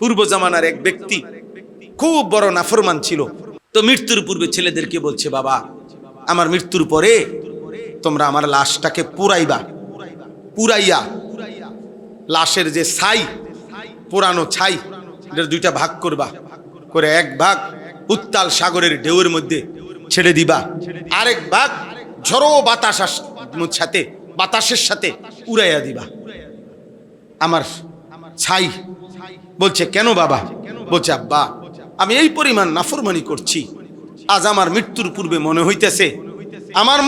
পূর্ব জামানার এক ব্যক্তি খুব বড় নাফরমান ছিল। তো মৃত্যুর পূর্বে ছেলেদেরকে বলছে, বাবা আমার মৃত্যুর পরে তোমরা আমার লাশটাকে পুরাইয়া লাশের যে ছাই, পুরানো ছাই, এটার দুইটা ভাগ করবা, করে এক ভাগ উত্তাল সাগরের ঢেউয়ের মধ্যে ছেড়ে দিবা, আরেক ভাগ ঝড়ো বাতাসের সাথে উড়াইয়া দিবা আমার ছাই। বলছে, কেন বাবা? বলছে, আব্বা আমি এই পরিমাণ নাফরমানি করছি, আজ আমার মৃত্যুর পূর্বে মনে হইতেছে আমার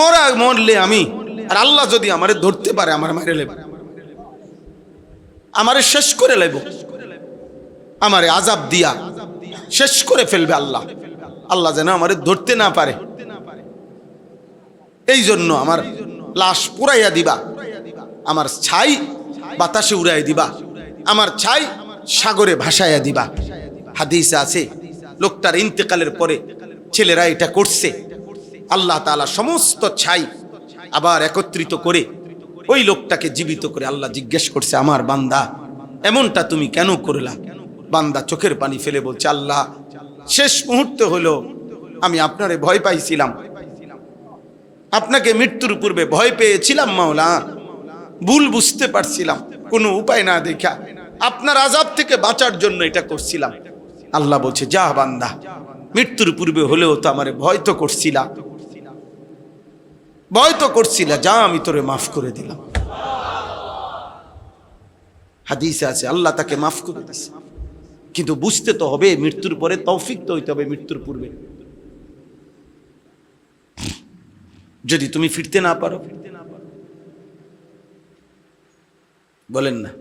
মরলে আমি, আর আল্লাহ যদি আমারে ধরতে পারে আমার মারে লেব, আমারে শেষ করে লেব, আমারে আজাব দিয়া শেষ করে ফেলবে আল্লাহ যেন আমারে ধরতে না পারে। এই জন্য আমার লাশ পুরাইয়া দিবা, আমার ছাই বাতাসে উড়াই দিবা, আমার ছাই সাগরে ভাসাইয়া দিবা। হাদিসে আছে লোকটার ইন্তেকালের পরে ছেলেরা এটা করছে। আল্লাহ তাআলা সমস্ত ছাই আবার একত্রিত করে ওই লোকটাকে জীবিত করে আল্লাহ জিজ্ঞেস করছে, আমার বান্দা এমনটা তুমি কেন করলা? বান্দা চোখের পানি ফেলে বলছে, আল্লাহ শেষ মুহূর্তে হলো আমি আপনারে ভয় পাইছিলাম, আপনাকে মৃত্যুর পূর্বে ভয় পেয়েছিলাম মাওলা, ভুল বুঝতে পারছিলাম, কোনো উপায় না দেখা আপনার আযাব থেকে বাঁচার জন্য এটা করছিলাম। আল্লাহ বলছে, যা বান্দা, মৃত্যুর পূর্বে হলেও তো আমারে ভয় তো করছিলা, যা আমি তোরে মাফ করে দিলাম। হাদিসে আছে আল্লাহ তাকে মাফ করে দিয়েছে, কিন্তু বুঝতে তো হবে মৃত্যুর পরে তৌফিক তো হইতে হবে মৃত্যুর পূর্বে। যদি তুমি ফিরতে না পারো, বলেন না,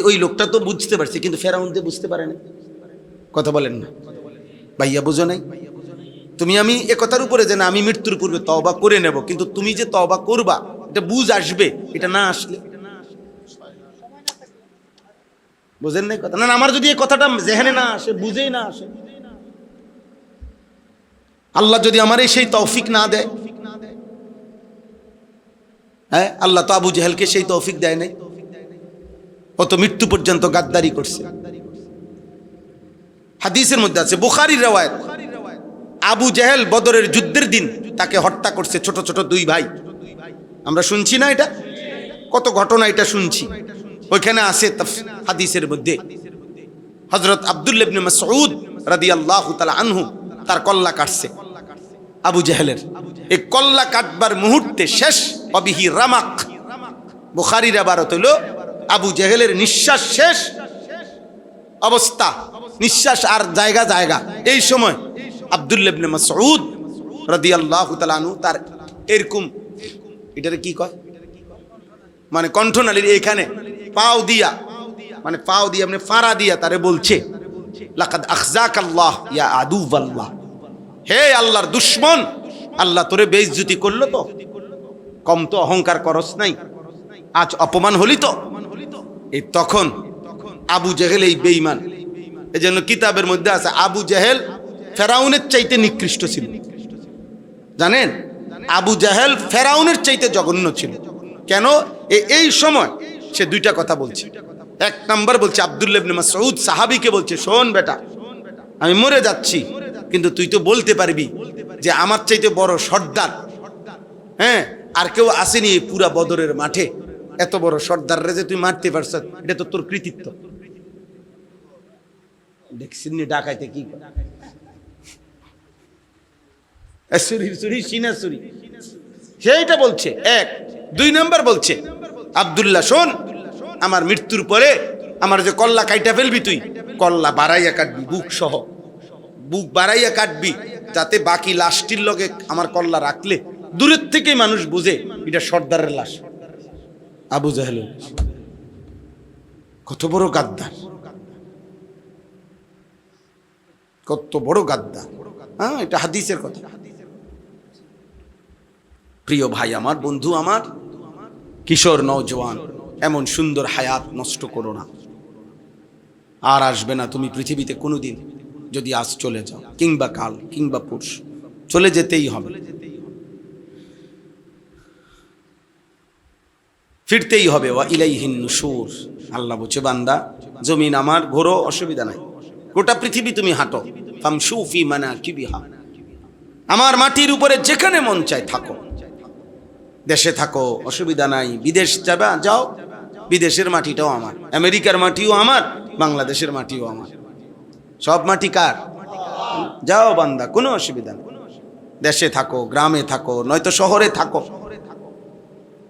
ওই লোকটা তো বুঝতে পারছে, কিন্তু ফেরাউন তো বুঝতে পারে না। কথা বলেন না ভাইয়া, বুঝো নাই? তুমি আমি এ কথার উপরে যে না আমি মৃত্যুর পূর্বে তওবা করে নেব, কিন্তু তুমি যে তওবা করবা এটা বুঝ আসবে, এটা না আসলে বুঝেন নাই কথা। না আমার যদি এই কথাটা জেহেনে না আসে, বুঝেই না আসে, আল্লাহ যদি আমার সেই তৌফিক না দেয়, হ্যাঁ আল্লাহ তো আবু জেহেলকে সেই তৌফিক দেয় নাই, ও তো মৃত্যু পর্যন্ত গাদ্দারি করছে। হাদিসের মধ্যে আছে, বুখারীর riwayat, আবু জেহেল বদরের যুদ্ধের দিন তাকে হত্যা করছে ছোট ছোট দুই ভাই। আমরা শুনছি না এটা, কত ঘটনা এটা শুনছি। ওইখানে আছে হাদিসের মধ্যে হযরত আব্দুল্লাহ ইবনে মাসউদ রাদিয়াল্লাহু তাআলা আনহু তার কল্লা কাটছে আবু জেহেলের। এই কল্লা কাটবার মুহূর্তে শেষ অবিহি রামাক, বুখারীর ইবারত হলো আবু জেহেলের নিঃশ্বাস শেষ অবস্থা, নিঃশ্বাস আর জায়গা। এই সময় আব্দুল্লাহ ইবনে মাসউদ রাদিয়াল্লাহু তাআলা আনহু তার এরকম, এটারে কি কয়, মানে কণ্ঠনালীর এইখানে পাও দিয়া মানে ফাড়া দিয়া তারে বলছে, লাকাদ আখজাকাল্লাহ ইয়া আদুওয়াল্লাহ, হে আল্লাহর দুশমন, আল্লাহ তোরে বেইজ্জতি করলো তো, কম তো অহংকার করস নাই, আজ অপমান হলি তো। এই তখন আবু জেহেল এই বেঈমান, এজন্য কিতাবের মধ্যে আছে আবু জেহেল ফেরাউনের চাইতে নিকৃষ্ট ছিল। জানেন, আবু জেহেল ফেরাউনের চাইতে জঘন্য ছিল। কেন? এই সময় সে দুইটা কথা বলছে। এক নাম্বার বলছে আব্দুল্লাহ ইবনে মাসউদ সাহাবীকে বলছে, শোন বেটা, আমি মরে যাচ্ছি, কিন্তু তুই তো বলতে পারবি যে আমার চাইতে বড় সর্দার, হ্যাঁ, আর কেউ আসেনি এই পুরা বদরের মাঠে, এত বড় সর্দার রে যে তুই মারতে পারছ, এটা তো তোর কৃতিত্ব। দেখছিস নি ডাকাইতে কি সেইটা বলছে। এক, দুই নাম্বার বলছে, আব্দুল্লাহ শোন, আমার মৃত্যুর পরে আমার যে কল্লা কাইটা ফেলবি, তুই কল্লা বাড়াইয়া কাটবি, বুক বাড়াইয়া কাটবি, যাতে বাকি লাশটির লগে আমার কল্লা রাখলে দূরের থেকে মানুষ বুঝে এটা সর্দারের লাশ, আবু জেহেলের। কত বড় গাদ্দার, কত বড় গাদ্দার! হ্যাঁ, এটা হাদিসের কথা। প্রিয় ভাই আমার, বন্ধু আমার, কিশোর নওজওয়ান, এমন সুন্দর হায়াত নষ্ট করো না। আর আসবে না তুমি পৃথিবীতে কোনোদিন। যদি আজ চলে যাও, কিংবা কাল, কিংবা পরশু, চলে যেতেই হবে। ফিরতেই হবে। ওয়া ইলাইহিন নুশুর। আল্লাহ বলছে বান্দা জমিন আমার, ঘোরো, অসুবিধা নাই, গোটা পৃথিবী তুমি হাঁটো, ফামশু ফি মানাকিবিহা, আমার মাটির উপরে যেখানে মন চায় থাকো, দেশে থাকো অসুবিধা নাই, বিদেশ যাবে যাও, বিদেশের মাটিটাও আমার, আমেরিকার মাটিও আমার, বাংলাদেশের মাটিও আমার, সব মাটি কার? যাও বান্দা, কোনো অসুবিধা নেই, দেশে থাকো, গ্রামে থাকো, নয়তো শহরে থাকো।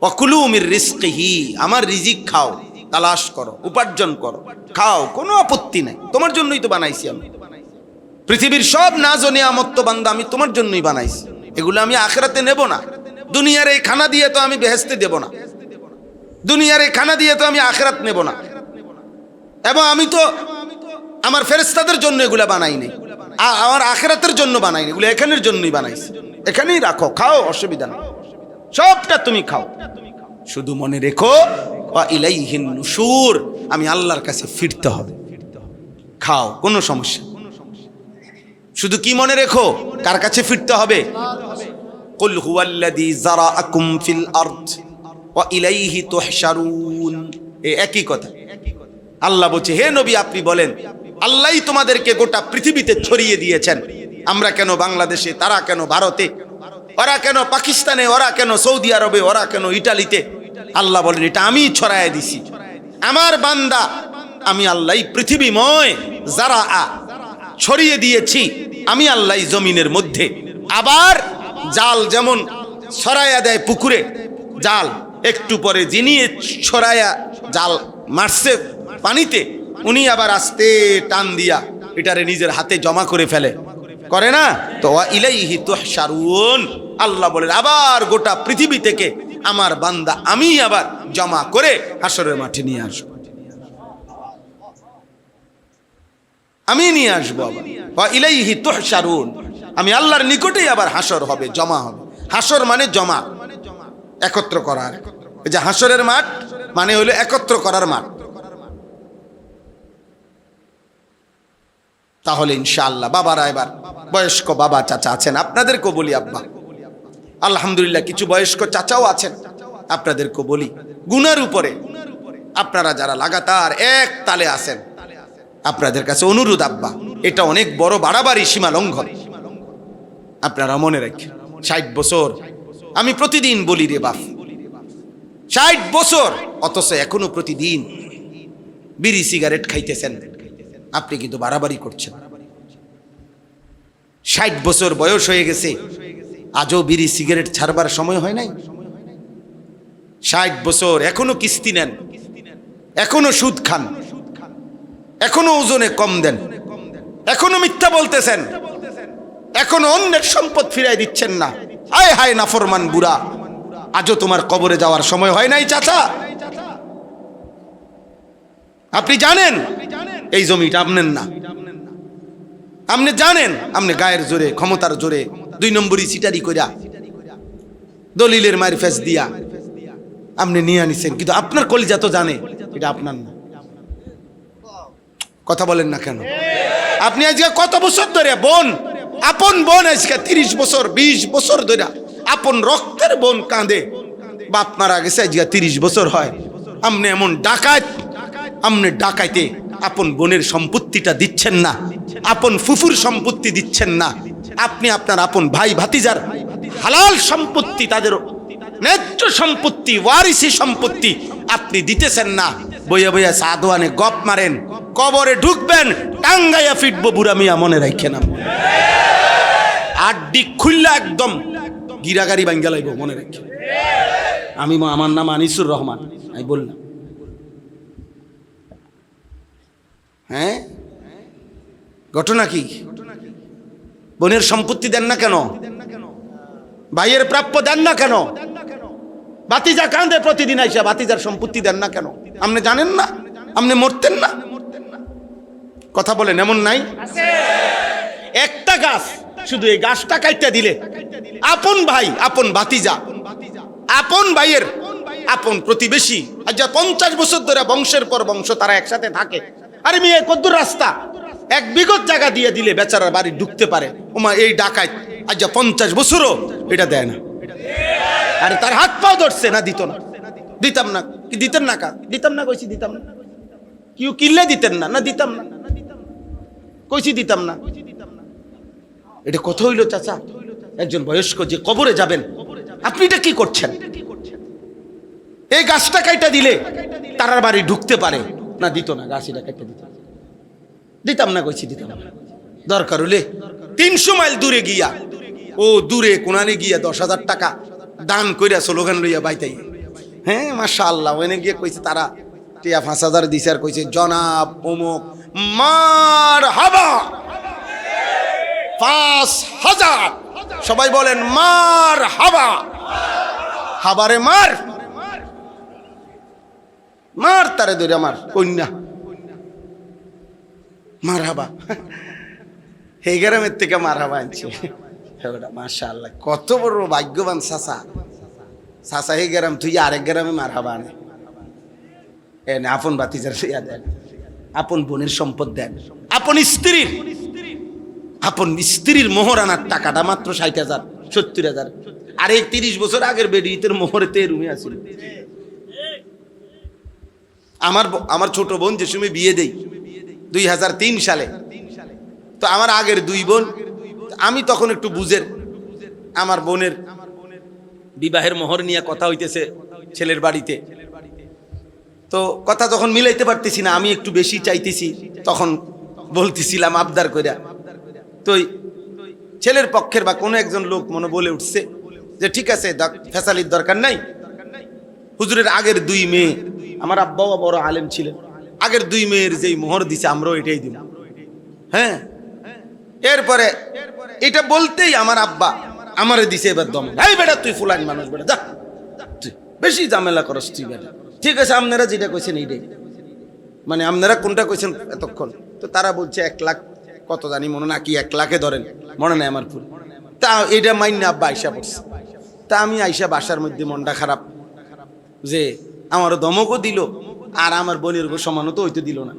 ওয়াকুলু মির রিজকিহি, আমার রিজিক খাও, তালাশ করো, উপার্জন করো, খাও, কোনো আপত্তি নাই, তোমার জন্যই তো বানাইছি আমি। পৃথিবীর সব নাজ ও নিয়ামত তো বান্দা আমি তোমার জন্যই বানাইছি, এগুলো আমি আখিরাতে নেব না। দুনিয়ার এই খানা দিয়ে তো আমি বেহেশতে দেব না, দুনিয়ার এই খানা দিয়ে তো আমি আখিরাত নেব না। এবং আমি তো আমার ফেরেশতাদের জন্য এগুলা বানাই নাই, আমার আখিরাতের জন্য বানাই নাই, এগুলো এখানের জন্যই বানাইছি। এখানেই রাখো, খাও, অসুবিধা নেই, সবটা তুমি খাও, শুধু মনে রেখো ওয়া ইলাইহিন নুশুর, আমি আল্লাহর কাছে ফিরতে হবে। খাও, কোনো সমস্যা, শুধু কি মনে রেখো, কার কাছে ফিরতে হবে? কুল হুয়াল্লাযী যারাআকুম ফিল আরদ ওয়া ইলাইহি তুহশারুন। এই একই কথা আল্লাহ বলছে, হে নবী আপনি বলেন, আল্লাহই তোমাদেরকে গোটা পৃথিবীতে ছড়িয়ে দিয়েছেন। আমরা কেন বাংলাদেশে, তারা কেন ভারতে, ওরা কেন পাকিস্তানে, ওরা কেন সৌদি আরবে, ওরা কেন ইটালিতে? আল্লাহ বলেন এটা আমি ছড়ায় দিছি, আমার বান্দা আমি আল্লাহই পৃথিবীময় যারা ছড়িয়ে দিয়েছি আমি আল্লাহই জমিনের মধ্যে। আবার জাল যেমন ছড়াইয়া দেয় পুকুরে, জাল একটু পরে যিনি ছড়াইয়া জাল মারছে পানিতে, উনি আবার আস্তে টান দিয়া এটারে নিজের হাতে জমা করে ফেলে, করে না? তো ওয়া ইলাইহি তুহশারুন, আল্লাহ বলেন আবার গোটা পৃথিবী থেকে আমার বান্দা আমি আবার জমা করে হাসরের মাঠে নিয়ে আসবো, আমি নিয়ে আসবো আবার। ওয়া ইলাইহি তুহশারুন, আমি আল্লাহর নিকটেই আবার হাসর হবে, জমা হবে। হাসর মানে জমা, একত্র করার। এই যে হাসরের মাঠ মানে হলো একত্র করার মাঠ। তাহলে ইনশাআল্লাহ বাবারা, এবার বয়স্ক বাবা চাচা আছেন, আপনাদেরকেও বলি আব্বা, আলহামদুলিল্লাহ কিছু বয়স্ক চাচাও আছেন, আপনাদেরকেও বলি গুনার উপরে আপনারা যারা লাগাতার এক তালে আছেন, আপনাদের কাছে অনুরোধ আব্বা, এটা অনেক বড় বাড়াবাড়ি, সীমা লঙ্ঘন। আপনারা মনে রাখেন 60 বছর, আমি প্রতিদিন বলি রে বাপ, 60 বছর অথচ এখনো প্রতিদিন বিড়ি সিগারেট খাইতেছেন, আপনি কিন্তু বাড়াবাড়ি করছেন। 60 বছর বয়স হয়ে গেছে, আজও বিড়ি সিগারেট ছাড়বার সময় হয় নাই। 60 বছর এখনো কিস্তি নেন, এখনো সুদ খান, এখনো ওজনে কম দেন, এখনো মিথ্যা বলতেছেন, এখনো অন্যের সম্পদ ফিরাই দিচ্ছেন না। হায় হায় নাফরমান বুড়া, আজও তোমার কবরে যাওয়ার সময় হয় নাই চাচা। আপনি জানেন এই জমিটা আপনার না, আপনি জানেন আপনি গায়ের জোরে, ক্ষমতার জোরে, 2 নম্বরই সিটারি কইরা, দলিলের মার ফেস দিয়া আপনি নিয়ে আনিছেন, কিন্তু আপনার কলিজা তো জানে এটা আপনার না। কথা বলেন না কেন? আপনি আজকে কত বছর ধরে বোন, আপন বোন আজকে 30 বছর 20 বছর ধরে আপন রক্তের বোন কাঁদে, বাপ মারা গেছে আজকে 30 বছর হয়, আপনি এমন ডাকাত, আপনি ডাকাইতে আপন বোনের সম্পত্তিটা দিচ্ছেন না, আপন ফুফুর সম্পত্তি দিচ্ছেন না, আপনি আপনার আপন ভাই ভাতিজার হালাল সম্পত্তি, তাদের ন্যায্য সম্পত্তি, ওয়ারিসি সম্পত্তি আপনি দিতেছেন না। বইয়া বইয়া সাদওয়ানে গপ মারেন, কবরে ঢুকবেন টাঙ্গাইয়া ফিটবো বুড়া মিয়া, মনে রাখেন। আড্ডি খুললা একদম গিরাগারি ভাঙ্গা লাইব, মনে রাখেন। আমার নাম আনিসুর রহমান, আমি বললাম হ্যাঁ, ঘটনা কি? বোনের সম্পত্তি দেন না কেন? ভাইয়ের প্রাপ্য দেন না কেন? ভাতিজা কাঁদে প্রতিদিন আইসা, ভাতিজার সম্পত্তি দেন না কেন? আপনি জানেন না আপনি মরতেন না? কথা বলেন, এমন নাই? একটা গাছ, শুধু এই গাছটা কাইটা দিলে আপন ভাই, আপন ভাতিজা, আপন ভাইয়ের আপন প্রতিবেশী, আজ 50 বছর ধরে বংশের পর বংশ তারা একসাথে থাকে। আরে মেয়ে কদ্দুর রাস্তা, 1 বিঘত জায়গা দিয়ে দিলে বেচারার বাড়ি ঢুকতে পারে। ওমা এই ডাকাত আজ 50 বছরও এটা দেয় না। আরে তার হাত পাও ধরছে না, দিত না। দিতাম না। কি দিতেন না? দিতাম না কইছি, দিতাম না। কেউ কিনলে দিতেন না? না দিতাম না কইছি, দিতাম না। এটা কথা হইল চাচা? একজন বয়স্ক যে কবরে যাবেন, আপনি এটা কি করছেন? এই গাছটা কাইটা দিলে তারার বাড়ি ঢুকতে পারে না, দিত না। গাছ এটা কাইটা দিতাম না কইছি, দিতাম না। দরকার হলে 300 মাইল দূরে গিয়া, ও দূরে কোনানে গিয়া 10,000 টাকা দান কইরা স্লোগান লইয়া বাইতাই। হ্যাঁ মাশাআল্লাহ, ওখানে গিয়ে কইছে তারা টিয়া 5,000 দিছে, আর কইছে জনাব অমুক মার হাবা 5,000। সবাই বলেন মার হাবা। হাবারে মার, মার তারে ধরে আমার কন্যা মার হাবা। এই গ্রামের থেকে মার হাবা আনছে। মাশাআল্লাহ, কত বড় ভাগ্যবান চাচা। চাচা এই গ্রাম তুই আরেক গ্রামে মার হাবা আনে। আপন বাতিজার দেন, আপন বোনের সম্পদ দেন, আপন স্ত্রীর মোহরানার টাকাটা মাত্র 60,000 70,000। আর এই 30 বছর আগের বেডিতের মোহরেতে রুমে আছিল। আমার ছোট বোন যে সময় বিয়ে দেই 2003 সালে, তো আমার আগের 2 বোন, আমি তখন একটু বুঝের, আমার বোনের বিবাহের মোহর নিয়ে কথা হইতেছে ছেলের বাড়িতে। তো কথা যখন মিলাইতে পারতেছি না, আমি একটু বেশি চাইতেছি, তখন বলতেছিলাম আবদার কইরা। তো ছেলের পক্ষের বা কোনো একজন লোক মনে বলে উঠছে যে ঠিক আছে, ফেসালির দরকার নাই। হুজুরের আগের 2 মেয়ে, আমার আব্বাও বড় আলেম ছিলেন, আগের 2 মেয়ের যেই মোহর দিছে আমরাও এটাই দিব। হ্যাঁ, এরপরে এটা বলতেই আমার আব্বা আমারে দিছে এবার দম, এই বেটা তুই ফুলানি মানুষ, বেটা যা, তুই বেশি ঝামেলা করস তুই বেটা। ঠিক আছে, আপনারা যেটা কইছেন এইটাই, মানে আপনারা কোনটা কইছেন এতক্ষণ। তো তারা বলছে 1 লাখ কত জানি মনে না, কি 1 লাখে ধরেন, মনে নাই আমার পুরো। তা এটা মাইন্যা আব্বা আইসা পড়ছে। তা আমি আইসা বাসার মধ্যে মনটা খারাপ, যে আমারও দমকও দিল আর আমার বোনের সমানও তো হইতে দিল না।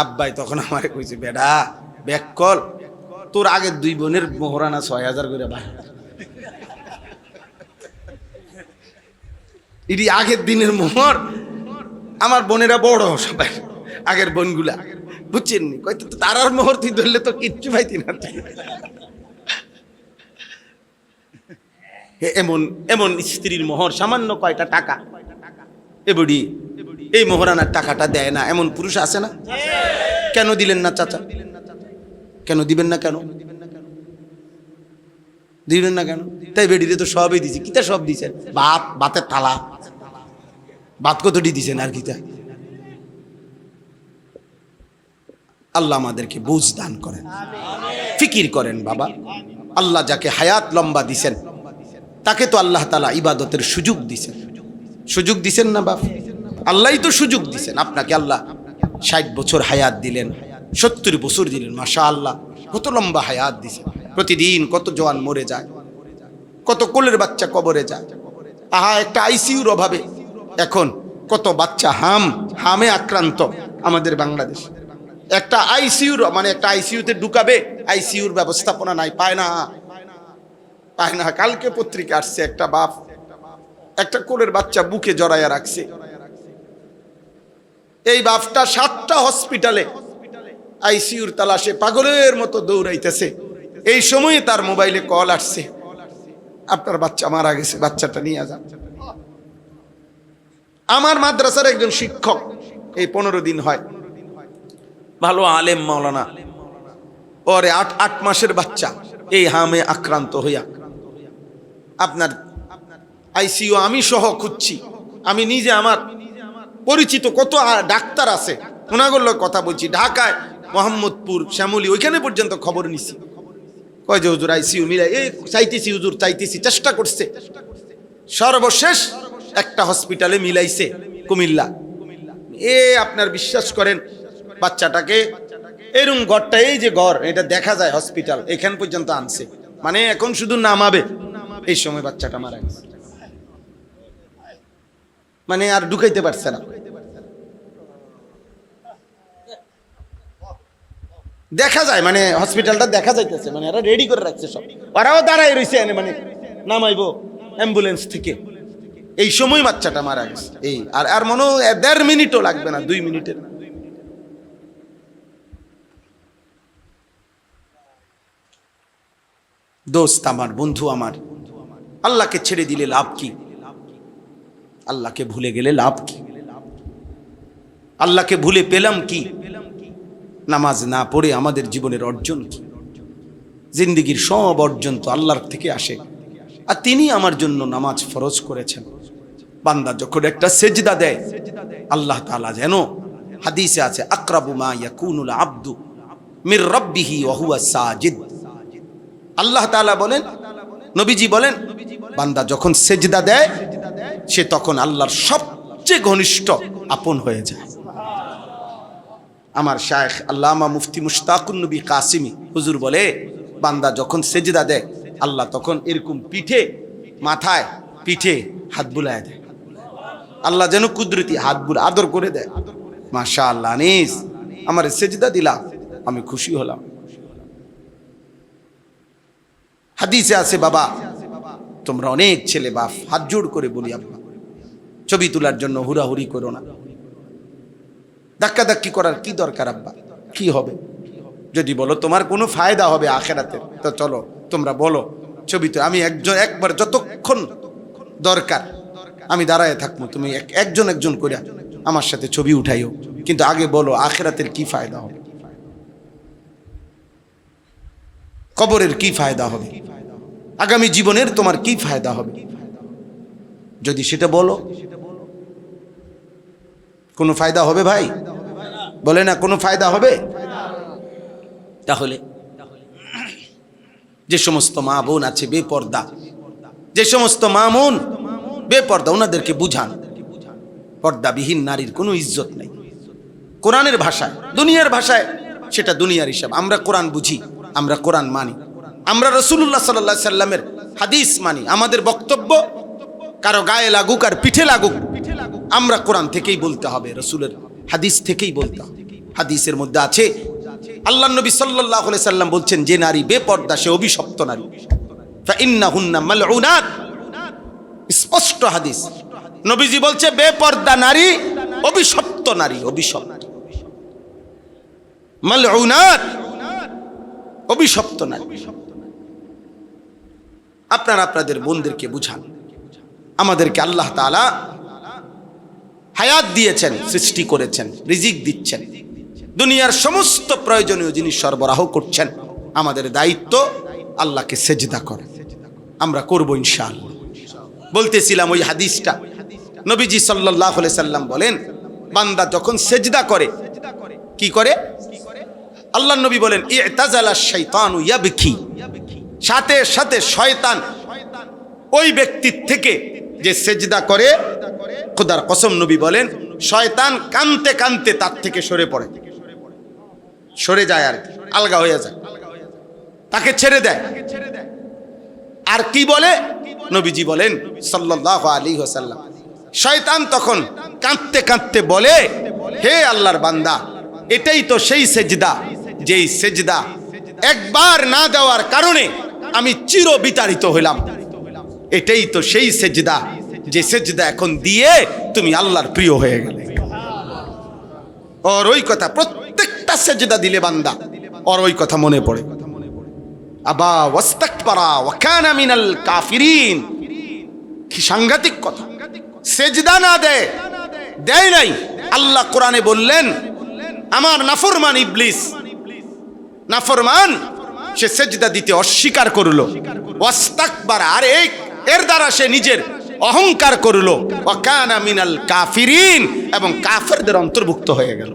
আব্বাই তখন আমারে কইছে, বেটা ব্যাক কল, তোর আগের 2 বোনের মোহরানা 6,000 করে ভাই। এটি আগের দিনের মোহর। আমার বোনেরা বড় সবাই, আগের বোনগুলা, বুঝছেন নি? কইতো তারার মোহর তুই ধরলে তো কিচ্ছু পাইতি না। এমন এমন স্ত্রীর মোহর সামান্য কয়টা টাকা, এবডি এই মোহরানার টাকাটা দেয় না, এমন পুরুষ আছে না? কেন দিলেন না চাচা? কেন দিবেন না? কেন দিবেন না? কেন? তাই বেডিরে তো সবই দিছি। কিতা সব দিছেন? ভাতের থালা, ভাত কতটি দিছেন আর কিতা? আল্লাহ আমাদেরকে বুঝ দান করেন, ফিকির করেন বাবা। আল্লাহ যাকে হায়াত লম্বা দিছেন তাকে তো আল্লাহ তাআলা ইবাদতের সুযোগ দিছেন। সুযোগ দিছেন না বাপ? আল্লাহই তো সুযোগ দিছেন আপনাকে। আল্লাহ 60 বছর হায়াত দিলেন, 70 বছর দিলেন, মাশাআল্লাহ কত লম্বা হায়াত দিছেন। প্রতিদিন কত জওয়ান মরে যায়, কত কোলের বাচ্চা কবরে যায়। আহা, একটা আইসিইউর অভাবে এখন কত বাচ্চা হামে আক্রান্ত আমাদের বাংলাদেশ। একটা আইসিইউর মানে একটা আইসিইউতে ঢুকাবে, আইসিইউর ব্যবস্থাপনা নাই, পায় না। কালকে পত্রিকা আসছে, একটা বাপ একটা কোলের বাচ্চা বুকে জড়াইয়া রাখছে। এই বাপটা 7টা হসপিটালে আইসিইউর তালাশে পাগলের মতো দৌড়াইতেছে। এই সময়ে তার মোবাইলে কল আসছে, আপনার বাচ্চা মারা গেছে, বাচ্চাটা নিয়ে যান। আমার মাদ্রাসার একজন শিক্ষক, এই 15 দিন হয়, ভালো আলেম মাওলানা, ওরে 8 মাসের বাচ্চা এই হামে আক্রান্ত হইয়া আপনার আইসিইউ আমি সহ খুঁজছি। আমি নিজে, আমার পরিচিত কত ডাক্তার আছে ওনাগুলো কথা বলছি, ঢাকায় মোহাম্মদপুর, শ্যামলী, ওইখানে পর্যন্ত খবর নিছি। কয় যে হুজুর আইসিইউ মিলাই, এই চাইতেছি হুজুর, চাইতেছি, চেষ্টা করছে। সর্বশেষ একটা হসপিটালে মিলাইছে, কুমিল্লা। আপনার বিশ্বাস করেন, বাচ্চাটাকে এরকম ঘরটা, এই যে ঘর, এটা দেখা যায় হসপিটাল, এখান পর্যন্ত আনছে। মানে এখন শুধু নামাবে, এই সময় বাচ্চাটা মারা গেছে। মানে আর ঢুকাইতে পারছে না। দেখা যায়, মানে হসপিটালটা দেখা যাইতেছে, মানে এরা রেডি করে রাখছে সব, ওরাও দাঁড়াই রয়েছে, মানে নামাইবো অ্যাম্বুলেন্স থেকে। এই সময় বাচ্চাটা মারা গেছে। এই আর আর মনে হয় 1.5 মিনিটও লাগবে না, 2 মিনিটের। দোস্ত আমার, বন্ধু আমার, আল্লাহকে ছেড়ে দিলে লাভ কি? আল্লাহকে ভুলে গেলে লাভ কি? আল্লাহকে ভুলে পেলাম কি? নামাজ না পড়ে আমাদের জীবনের অর্জন কি? জিন্দেগির সব অর্জন তো আল্লাহর থেকে আসে, আর তিনি আমার জন্য নামাজ ফরজ করেছেন। বান্দা যখন একটা সেজদা দেয়, আল্লাহ তাআলা যেন, হাদিসে আছে, আকরাবু মা ইয়াকুনুল আবদু মির রাব্বিহি ওয়া হুয়া সাজিদ। আল্লাহ তাআলা বলেন, নবীজি বলেন, বান্দা যখন সেজদা দেয় সে তখন আল্লাহর সবচেয়ে ঘনিষ্ঠ আপন হয়ে যায়। আমার শায়েখ আল্লামা মুফতি মুশতাকুন নবী কাসিমি হুজুর বলে, বান্দা যখন সেজদা দেয় আল্লাহ তখন এরকম পিঠে, মাথায়, পিঠে হাত বুলায় দেয়। আল্লাহ যেন কুদরতি হাত বুলা আদর করে দেয়। মাশাআল্লাহ, আনিস আমার সেজদা দিলা, আমি খুশি হলাম। হাদিসে আছে, বাবা তোমরা অনেক ছেলে বাপ, হাত জোড় করে বলি, আব্বা ছবি তোলার জন্য হুড়াহুড়ি করো না। ধাক্কাধাক্কি করার কি দরকার আব্বা? কি হবে? যদি বলো তোমার কোনো ফায়দা হবে আখেরাতে, তো চলো তোমরা বলো ছবি তো, আমি একবার যতক্ষণ দরকার আমি দাঁড়ায় থাকবো, তুমি একজন একজন করে আমার সাথে ছবি উঠাইও, কিন্তু আগে বলো আখেরাতের কি ফায়দা হবে, কবরের কি ফায়দা হবে, আগামী জীবনের তোমার কি ফায়দা হবে। যদি সেটা বলো, কোনো ফায়দা হবে ভাই? বলে না কোনো ফায়দা হবে? তাহলে যে সমস্ত মা বোন আছে বেপর্দা, যে সমস্ত মা বোন বেপর্দা, ওনাদেরকে বুঝান পর্দাবিহীন নারীর কোনো ইজ্জত নেই। কোরআনের ভাষায়, দুনিয়ার ভাষায় সেটা দুনিয়ার হিসাব। আমরা কোরআন বুঝি, আমরা কোরআন মানি, আমরা রাসূলুল্লাহ সাল্লাল্লাহু আলাইহি সাল্লামের হাদিস মানি। আমাদের বক্তব্য কারো গায়ে লাগুক আর পিঠে লাগুক, আমরা কোরআন থেকেই বলতে হবে, রাসূলের হাদিস থেকেই বলতে হবে। হাদিসের মধ্যে আছে, আল্লাহ নবী সাল্লাল্লাহু আলাইহি সাল্লাম বলছেন, যে নারী বেপর্দা সে অভিশপ্ত নারী, ফাইন্নাহুন্না মালউনাত। স্পষ্ট হাদিস, নবীজি বলছে বেপর্দা নারী অভিশপ্ত নারী, অভিশপ্ত, মালউনাত, অভিশপ্ত নারী। আপনারা আপনাদের বোনদেরকে বুঝান। আমাদেরকে আল্লাহ তাআলা হায়াত দিয়েছেন, সৃষ্টি করেছেন, রিজিক দিচ্ছেন, দুনিয়ার সমস্ত প্রয়োজনীয় জিনিস সরবরাহ করছেন। আমাদের দায়িত্ব আল্লাহকে সেজদা করা, আমরা করব ইনশাআল্লাহ। বলতেছিলাম ওই হাদিসটা, নবীজি সাল্লাল্লাহু আলাইহি সাল্লাম বলেন, বান্দা যখন সেজদা করে কি করে? আল্লাহর নবী বলেন, ইতাজালা শাইতানু ইয়াবকি, সাথে সাথে শয়তান ওই ব্যক্তির থেকে যে সেজদা করে, খোদার কসম নবী বলেন, শয়তান কানতে কানতে তার থেকে সরে পড়ে, সরে যায়, আর আলগা হয়ে যায়, তাকে ছেড়ে দেয়। আর কি বলে? নবীজি বলেন সাল্লাল্লাহু আলাইহি ওয়াসাল্লাম, শয়তান তখন কাঁদতে কাঁদতে বলে, হে আল্লাহর বান্দা, এটাই তো সেই সেজদা, যেই সেজদা একবার না দেওয়ার কারণে আমি চির বিতাড়িত হইলাম। এটাই তো সেই সেজদা, যে সেজদা এখন দিয়ে তুমি আল্লাহর প্রিয় হয়ে গেলে। ওর ওই কথা, প্রত্যেকটা সেজদা দিলে বান্দা ওর ওই কথা মনে পড়ে। আবা ওয়াস্তাকবারা ওয়া কানা মিনাল কাফিরিন, কি সাংঘাতিক কথা! সেজদা না দেয় নাই। আল্লাহ কোরআনে বললেন, আমার নাফরমান ইবলিস, নাফরমান, সে সেজদা দিতে অস্বীকার করলো। ওয়াস্তাকবারা, আর এর দ্বারা সে নিজের অহংকার করলো। ওয়া কানা মিনাল কাফিরিন, এবং কাফেরদের অন্তর্ভুক্ত হয়ে গেল।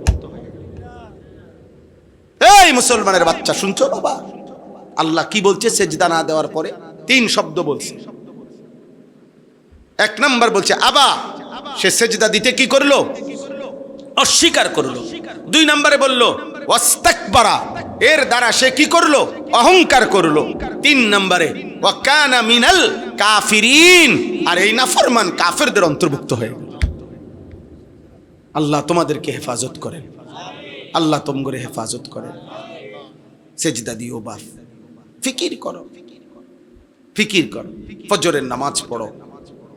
এই মুসলমানের বাচ্চা, শুনছো বাবা? আল্লাহ কি বলছে সেজদা না দেওয়ার পরে? 3 শব্দ বলছে। 1 নাম্বার বলছে আবা, সে সেজদা দিতে কি করলো? অস্বীকার করলো। 2 নম্বরে বলল ওয়াস্তাকবারা, এর দ্বারা সে কি করলো? অহংকার করলো। 3 নম্বরে ওয়া কানা মিনাল কাফিরিন, আর এই নাফরমান কাফেরদের অন্তর্ভুক্ত হয়ে গেল। আল্লাহ তোমাদেরকে হেফাজত করেন, আল্লাহ তোমরে হেফাজত করেন। সেজদা দিও বাপ, ফিকির করো, ফিকির করো, ফজরের নামাজ পড়ো,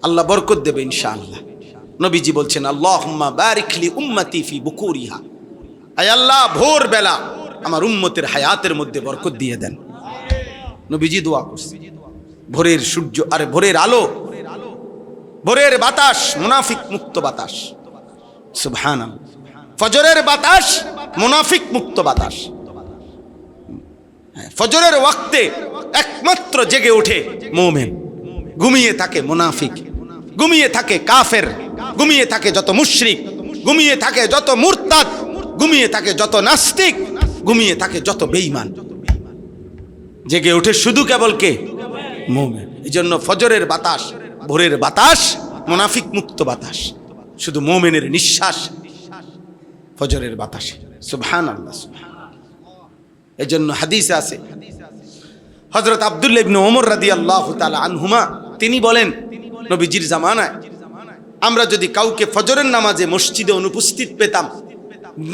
আল্লাহ বরকত দেবে ইনশাআল্লাহ। নবীজি বলছেন আল্লাহুম্মা বারিক লি উম্মতি ফি বুকুরিহা, আয় আল্লাহ ভোরবেলা আমার উম্মতের হায়াতের মধ্যে বরকত দিয়ে দেন। নবীজি দোয়া করছে। ভোরের সূর্য আরে ভোরের আলো, ভোরের বাতাস মুনাফিক মুক্ত বাতাস, সুবহানাল্লাহ। ফজরের বাতাস মুনাফিক মুক্ত বাতাস। ফজরের ওয়াক্তে একমাত্র জেগে ওঠে মুমিন, ঘুমিয়ে থাকে মুনাফিক, ঘুমিয়ে থাকে কাফের, ঘুমিয়ে থাকে যত মুশরিক, ঘুমিয়ে থাকে যত মুরতাদ, ঘুমিয়ে থাকে যত নাস্তিক, ঘুমিয়ে থাকে যত বেঈমান। জেগে ওঠে শুধু কেবল কে? মুমিন। এজন্য ফজরের বাতাস, ভোরের বাতাস মুনাফিক মুক্ত বাতাস, শুধু মুমিনের নিঃশ্বাস ফজরের বাতাসে, সুবহানাল্লাহ। এজন্য হাদিসে আছে হযরত আব্দুল্লাহ ইবনে ওমর রাদিয়াল্লাহু তাআলা আনহুমা তিনি বলেন, নবীজির জামানায় আমরা যদি কাউকে ফজরের নামাজে মসজিদে অনুপস্থিত পেতাম,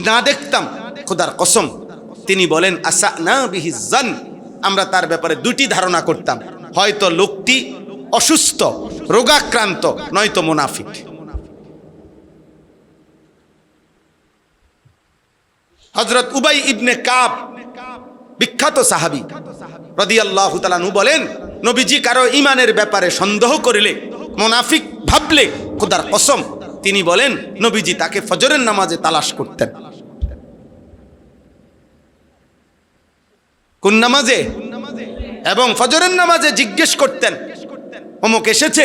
না দেখতাম, খোদার কসম তিনি বলেন আসানা বিহি জান, আমরা তার ব্যাপারে দুটি ধারণা করতাম, হয়তো লোকটি অসুস্থ, রোগাক্রান্ত, নয়তো মুনাফিক। হযরত উবাই ইবনে কাব বিখ্যাত সাহাবী রাদিয়াল্লাহু তাআলা আনহু বলেন, নবীজি কারো ঈমানের ব্যাপারে সন্দেহ করিলে, মুনাফিক ভাবলে, খোদার কসম তিনি বলেন নবীজি তাকে ফজরের নামাজে তালাশ করতেন। কোন নামাজে? এবং ফজরের নামাজে জিজ্ঞেস করতেন অমুক এসেছে,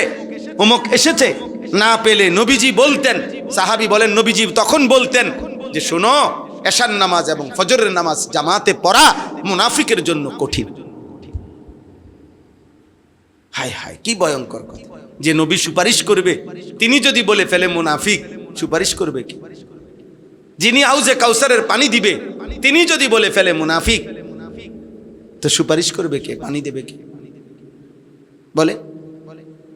অমুক এসেছে। না পেলে নবীজি বলতেন, সাহাবী বলেন নবীজি তখন বলতেন যে শোনো, এশার নামাজ এবং ফজরের নামাজ জামাতে পড়া মুনাফিকের জন্য কঠিন। হায় হায়, কি ভয়ঙ্কর কথা যে নবী সুপারিশ করবে, তিনি যদি বলে ফেলে মুনাফিক, সুপারিশ করবে কি? যিনি হাউজে কাউসারের পানি দিবে তিনি যদি বলে ফেলে মুনাফিক, তো সুপারিশ করবে কে? পানি দেবে কে? বলে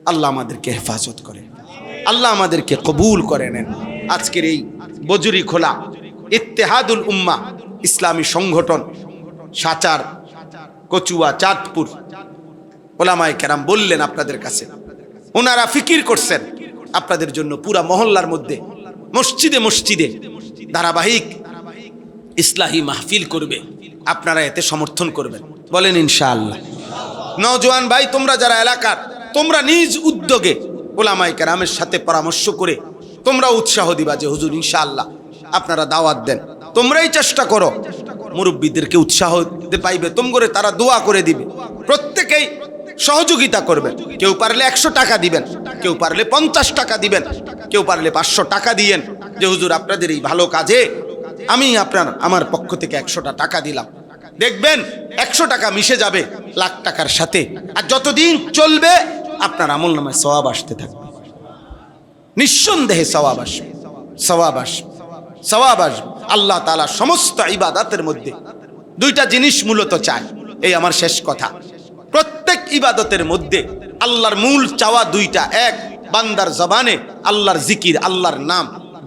আল্লাহ আমাদেরকে হেফাজত করে, আল্লাহ আমাদেরকে কবুল করে নেন। আজকের এই বজুরি খোলা ইত্তেহাদুল উম্মা ইসলামী সংগঠন, সাচার, কচুয়া, চাঁদপুর ওলামায়ে কেরাম বললেন আপনাদের কাছে, ওনারা ফিকির করছেন আপনাদের জন্য পুরা মহল্লার মধ্যে মসজিদে মসজিদে ধারাবাহিক ইসলাহী মাহফিল করবে, আপনারা এতে সমর্থন করবেন, বলেন ইনশাআল্লাহ। নওজোয়ান ভাই তোমরা যারা এলাকার, তোমরা নিজ উদ্যোগে ওলামায়ে কেরামের সাথে পরামর্শ করে তোমরা উৎসাহ দিবা যে হুজুর ইনশাআল্লাহ আপনারা দাওয়াত দেন, তোমরাই চেষ্টা করো, মুরব্বীদেরকে উৎসাহ দিতে পাইবে, তোমরা তারা দোয়া করে দিবে, প্রত্যেকেই সহযোগিতা করবেন। কেউ পারলে 100 টাকা দিবেন, কেউ পারলে 50 টাকা দিবেন, কেউ পারলে 500 টাকা দিয়েন যে হুজুর আপনাদের এই ভালো কাজে আমি আমার পক্ষ থেকে 100টা টাকা দিলাম। দেখবেন 100 টাকা মিশে যাবে লাখ টাকার সাথে, আর যতদিন চলবে আপনার আমলনামায় সওয়াব আসতে থাকবে, নিঃসন্দেহে সওয়াব আসবে, সওয়াব আসবে, সওয়াব আসবে। আল্লাহ তাআলা সমস্ত ইবাদতের মধ্যে দুইটা জিনিস মূলত চায়, এই আমার শেষ কথা। প্রত্যেক ইবাদতের মধ্যে আল্লাহর মূল চাওয়া দুইটা, এক বান্দার জবানে আল্লাহর জিকির, আল্লাহর নাম,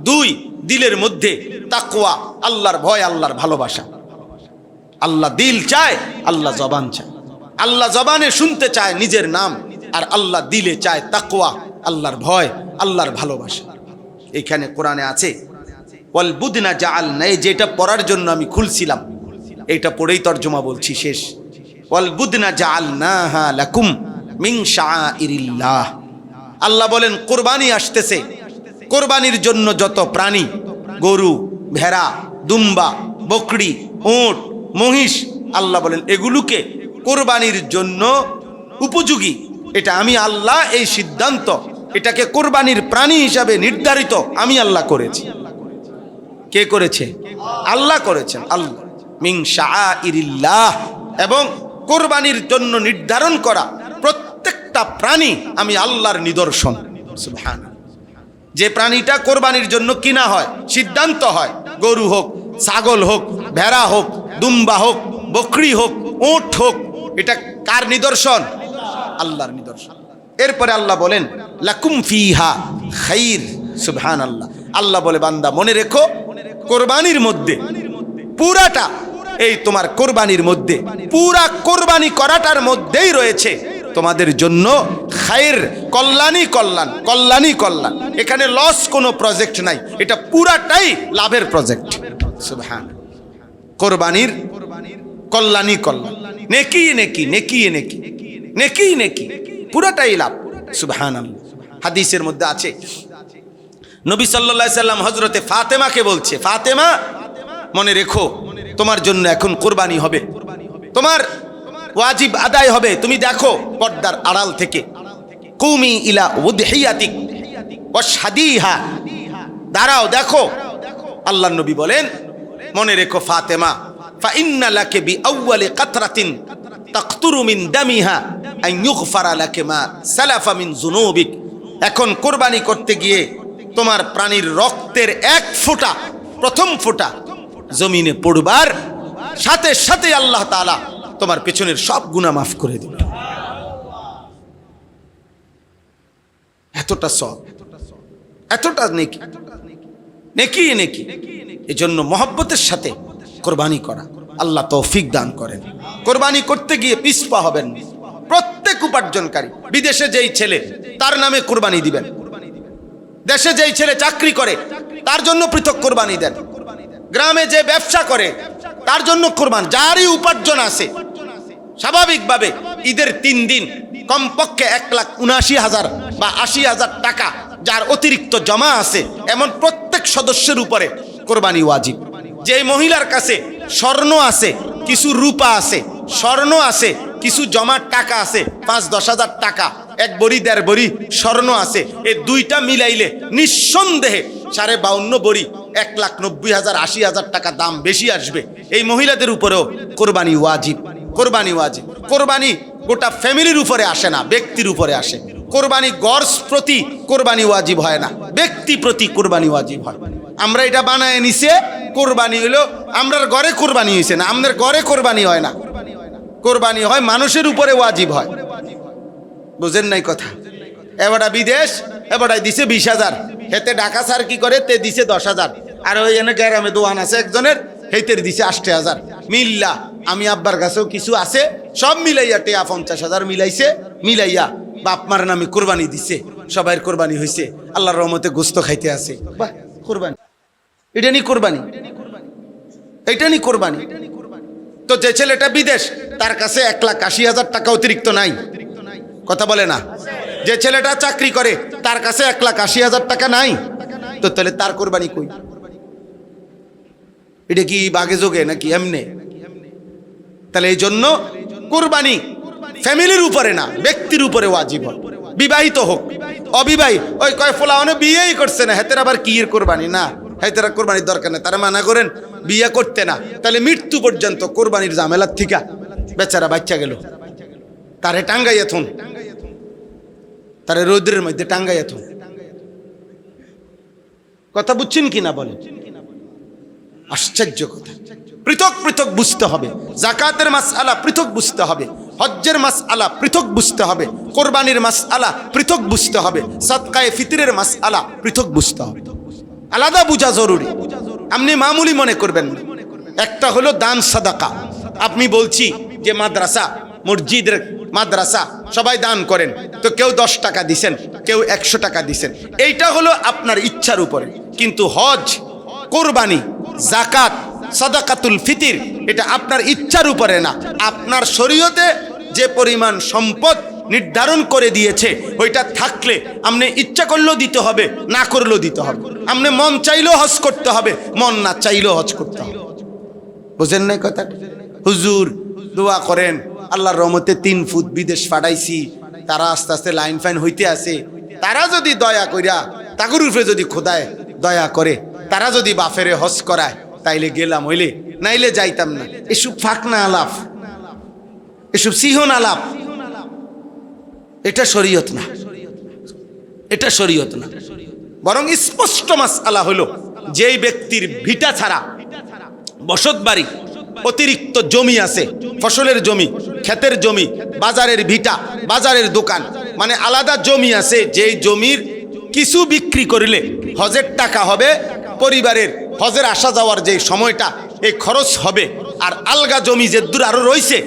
দুই দিলের মধ্যে তাকওয়া, আল্লাহর ভয়, আল্লাহর ভালোবাসা। আল্লাহ দিল চায়, আল্লাহ জবান চায়। আল্লাহ জবানে শুনতে চায় নিজের নাম, আর আল্লাহ দিলে চায় তাকওয়া, আল্লাহর ভয়, আল্লাহর ভালোবাসা। এখানে কোরআনে আছে ওয়াল বুদনা জাআলনা, যেটা পড়ার জন্য আমি খুলছিলাম, এটা পড়েই তরজমা বলছি, শেষ। ওয়াল বুদনা জাআলনাহা লাকুম মিন শাআইরিল্লাহ। আল্লাহ বলেন কুরবানি আসতেছে, কুরবানির জন্য যত প্রাণী, গরু, ভেড়া, দুম্বা, বকরি, উট, মহিষ, আল্লাহ বলেন এগুলোকে কুরবানির জন্য উপযোগী, এটা আমি আল্লাহ এই সিদ্ধান্ত, এটাকে কুরবানির প্রাণী হিসাবে নির্ধারিত আমি আল্লাহ করেছি। কে করেছে? আল্লাহ করেছেন। আল্লাহ মিন শাআইরিল্লাহ, এবং কুরবানির জন্য নির্ধারণ করা প্রত্যেকটা প্রাণী আমি আল্লাহর নিদর্শন। সুবহানাল্লাহ। যে প্রাণীটা কোরবানির জন্য কিনা হয়, সিদ্ধান্ত হয়, গরু হোক, ছাগল হোক, ভেড়া হোক, দুম্বা হোক, বকরি হোক, উট হোক, এটা কার নিদর্শন? আল্লাহর নিদর্শন। এরপরে আল্লাহ বলেন লাকুম ফিহা খাইর। সুবহানাল্লাহ। আল্লাহ বলে বান্দা মনে রেখো, কোরবানির মধ্যে পুরাটা, এই তোমার কোরবানির মধ্যে, পুরা কোরবানি করাটার মধ্যেই রয়েছে তোমাদের জন্য খায়ের, কল্যাণই কল্যাণ, কল্যাণই কল্যাণ। এখানে লস কোনো প্রজেক্ট নাই, এটা পুরাটাই লাভের প্রজেক্ট। সুবহান। কোরবানির কল্যাণই কল্যাণ, নেকি নেকি নেকি নেকি নেকি নেকি, পুরাটাই লাভ। সুবহানাল্লাহ। হাদিসের মধ্যে আছে নবী সাল্লাল্লাহু আলাইহি সাল্লাম হযরতে ফাতেমাকে বলছে, ফাতেমা মনে রেখো তোমার জন্য এখন কোরবানি হবে, তোমার ওয়াজিব আদায় হবে। তুমি দেখো পর্দার আড়াল থেকে, কুমি ইলা উদহিয়াতিক ওয়াশহাদিহা, দাঁড়াও দেখো। আল্লাহর নবী বলেন মনে রেখো ফাতেমা, ফা ইন্না লাকা বিআউয়ালি কাতরাতিন তাকতুরু মিন দামিহা আন ইউগফারা লাকা মা সালাফা মিন যুনুবিক। এখন কোরবানি করতে গিয়ে তোমার প্রাণীর রক্তের এক ফোঁটা, প্রথম ফোঁটা জমিনে পড়বার সাথে সাথে আল্লাহ তাআলা তোমার পেছনের সব গুনাহ মাফ করে দিবে। এতটা সব, এতটা নেকি, নেকি নেকি। এজন্য মহব্বতের সাথে কোরবানি করা, আল্লাহ তৌফিক দান করেন। কোরবানি করতে গিয়ে পিছপা হবেন। প্রত্যেক উপার্জনকারী, বিদেশে যেই ছেলে তার নামে কোরবানি দিবেন, দেশে যেই ছেলে চাকরি করে তার জন্য পৃথক কোরবানি দেন, গ্রামে যে ব্যবসা করে তার জন্য কোরবান। যারই উপার্জন আছে স্বাভাবিকভাবে ঈদের 3 দিন কমপক্ষে 1,79,000 বা 80,000 টাকা যার অতিরিক্ত জমা আছে, এমন প্রত্যেক সদস্যের উপরে কোরবানি ওয়াজিব। যে মহিলার কাছে স্বর্ণ আছে, কিছু রূপা আছে, স্বর্ণ আছে, কিছু জমার টাকা আছে, 5-10 হাজার টাকা, 1 বড়ি 1.5 বড়ি স্বর্ণ আছে, এই দুইটা মিলাইলে নিঃসন্দেহে 52 বড়ি 1,90,000 80,000 টাকা দাম বেশি আসবে। এই মহিলাদের উপরেও কোরবানি ওয়াজিব, কোরবানি ওয়াজিব। কোরবানি গোটা ফ্যামিলির উপরে আসে না, ব্যক্তির উপরে আসে। কোরবানি গর্স প্রতি কোরবানি ওয়াজিব হয় না, ব্যক্তি প্রতি কোরবানি ওয়াজিব হয়। আমরা এটা বানায় নিছে কোরবানি হলো আমরার ঘরে কোরবানি হয়েছে না, আমাদের ঘরে কোরবানি হয় না, কোরবানি হয় মানুষের উপরে ওয়াজিব হয়। বুঝেন নাই কথা? এবারটা বিদেশ, এবারটাই দিছে 20,000, হেতে ঢাকা স্যার কি করে তে দিছে 10,000, আর ওই এনে গ্রামে দোয়ান আছে একজনের, হেতের দিছে 80,000। মিল্লা আমি আব্বার কাছেও কিছু আছে, সব মিলাইয়া টেয়া 50,000 মিলাইছে, মিলাইয়া বাপ মার নামে কোরবানি দিছে, সবাইয়ের কোরবানি হয়েছে, আল্লাহর রহমতে গোস্ত খাইতে আছে। বাহ, কোরবানি, এটা নি কোরবানি, এটা নি কোরবানি। তো যে ছেলেটা বিদেশ তার কাছে 1,80,000 টাকা অতিরিক্ত নাই, কথা বলে না। যে ছেলেটা চাকরি করে তার কাছে 1,80,000 টাকা নাই, তো তাহলে তার কোরবানি কই? এটা কি বাগে যোগে নাকি এমনে? তাহলে এই জন্য কোরবানি ফ্যামিলির উপরে না, ব্যক্তির উপরে ওয়াজিব হয়। বিবাহিত হোক অবিবাহিত, ওই কয় ফোলা অনেক বিয়েই করছে না, হেতের আবার কি এর কোরবানি না, হেতেরা কোরবানির দরকার নেই, তারা মানা করেন বিয়ে করতে না। তাহলে মৃত্যু পর্যন্ত কোরবানির ঝামেলার থিকা বেচারা বাচ্চা গেল, তারে টাঙ্গাইয়া থুন, তারে রৌদ্রের মধ্যে টাঙ্গাইয়া থুন। কথা বুঝছেন কিনা বলেন? আশ্চর্য কথা। পৃথক পৃথক বুঝতে হবে। যাকাতের মাসআলা পৃথক বুঝতে হবে, হজ্জের মাসআলা পৃথক বুঝতে হবে, কোরবানির মাসআলা পৃথক বুঝতে হবে, সাদকায়ে ফিতরের মাসআলা পৃথক বুঝতে হবে। আলাদা বোঝা জরুরি। আপনি মামুলি মনে করবেন না। একটা হলো দান সাদাকা। আপনি বলছি যে মাদ্রাসা, মসজিদের মাদ্রাসা সবাই দান করেন, তো কেউ 10 টাকা দিছেন, কেউ 100 টাকা দিছেন, এইটা হলো আপনার ইচ্ছার উপরে। কিন্তু হজ, কোরবানি, যাকাত, সাদাকাতুল ফিতর এটা আপনার ইচ্ছার উপরে না। আপনার শরীয়তে যে পরিমাণ সম্পদ নির্ধারণ করে দিয়েছে ওইটা থাকলে আপনি ইচ্ছা করলেও দিতে হবে, না করলেও দিতে হবে। আপনি মন চাইলেও হজ করতে হবে, মন না চাইলেও হজ করতে হবে। বুঝেন নাই কথা? হুজুর দোয়া করেন, আল্লাহর রহমতে 3 ফুট বিদেশ পাঠাইছি, তারা আস্তে আস্তে লাইন ফাইন হইতে আছে, তারা যদি দয়া কইরা তাগুর উপরে যদি খোদায় দয়া করে, তারা যদি বাফেরে হজ করায় তাইলে গেলাম, হইলে নাইলে যাইতাম না। এসব ফাঁকনা আলাপ, এসব সিহন আলাপ, এটা শরীয়ত না, এটা শরীয়ত না। বরং স্পষ্ট মাসআলা হলো যেই ব্যক্তির ভিটা ছাড়া বসত বাড়ি, অতিরিক্ত জমি আছে, ফসলের জমি, ক্ষেতের জমি, বাজারের ভিটা, বাজারের দোকান, মানে আলাদা জমি আছে, যেই জমির কিছু বিক্রি করলে হজের টাকা হবে, পরিবারের হজের আসা যাওয়ার যে সময়টা এই খরচ হবে, আর আলগা জমি যে দূর আরো রয়েছে